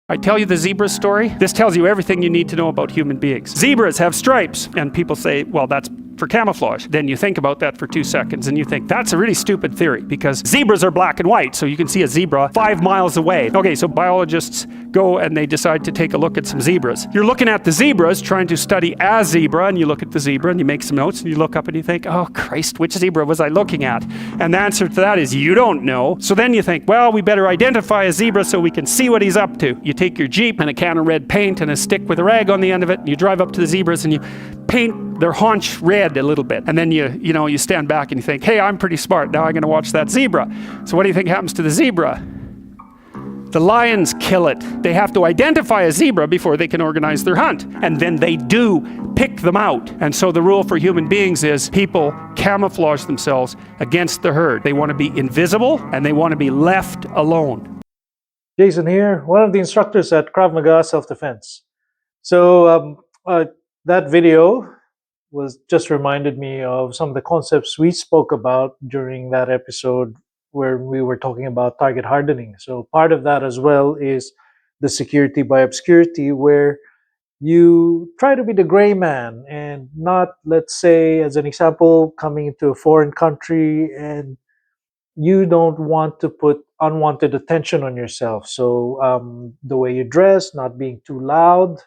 I tell you the zebra story. This tells you everything you need to know about human beings. Zebras have stripes, and people say, well, that's for camouflage. Then you think about that for 2 seconds and you think, that's a really stupid theory because zebras are black and white, so you can see a zebra 5 miles away. Okay, so biologists go and they decide to take a look at some zebras. You're looking at the zebras, trying to study a zebra, and you look at the zebra and you make some notes and you look up and you think, oh Christ, which zebra was I looking at? And the answer to that is you don't know. So then you think, well, we better identify a zebra so we can see what he's up to. You take your Jeep and a can of red paint and a stick with a rag on the end of it, and you drive up to the zebras and you paint their haunch red a little bit. And then you stand back and you think, hey, I'm pretty smart. Now I'm going to watch that zebra. So what do you think happens to the zebra? The lions kill it. They have to identify a zebra before they can organize their hunt. And then they do pick them out. And so the rule for human beings is people camouflage themselves against the herd. They want to be invisible and they want to be left alone. Jason here, one of the instructors at Krav Maga Self-Defense. So that video was just reminded me of some of the concepts we spoke about during that episode where we were talking about target hardening. So part of that as well is the security by obscurity, where you try to be the gray man and not, let's say, as an example, coming into a foreign country and you don't want to put unwanted attention on yourself. So the way you dress, not being too loud,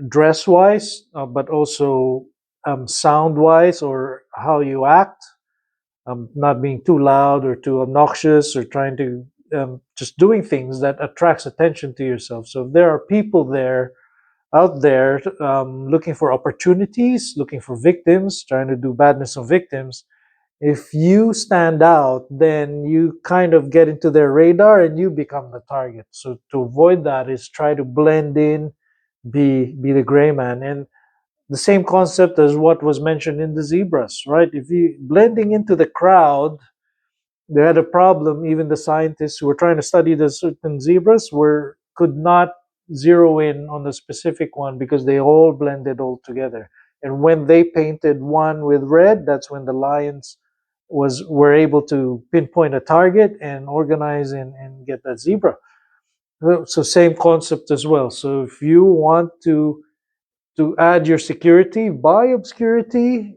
dress-wise, but also sound-wise, or how you act, not being too loud or too obnoxious, or trying to just doing things that attracts attention to yourself. So if there are people out there looking for opportunities, looking for victims, trying to do badness on victims, if you stand out, then you kind of get into their radar and you become the target. So to avoid that is try to blend in, be the gray man. And the same concept as what was mentioned in the zebras, right? If you blending into the crowd, they had a problem. Even the scientists who were trying to study the certain zebras could not zero in on the specific one because they all blended all together. And when they painted one with red, that's when the lions were able to pinpoint a target and organize and get that zebra. So same concept as well. So if you want to add your security by obscurity,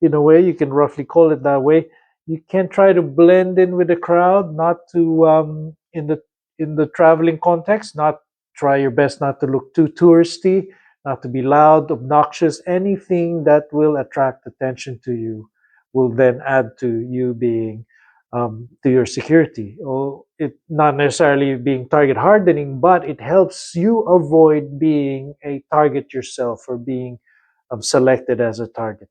in a way, you can roughly call it that way. You can try to blend in with the crowd, not to in the traveling context, not try your best not to look too touristy, not to be loud, obnoxious. Anything that will attract attention to you will then add to you being to your security. Or it not necessarily being target hardening, but it helps you avoid being a target yourself or being selected as a target.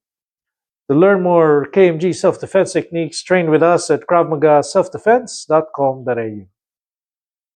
To learn more KMG self-defense techniques, train with us at KravMagaSelfDefense.com.au.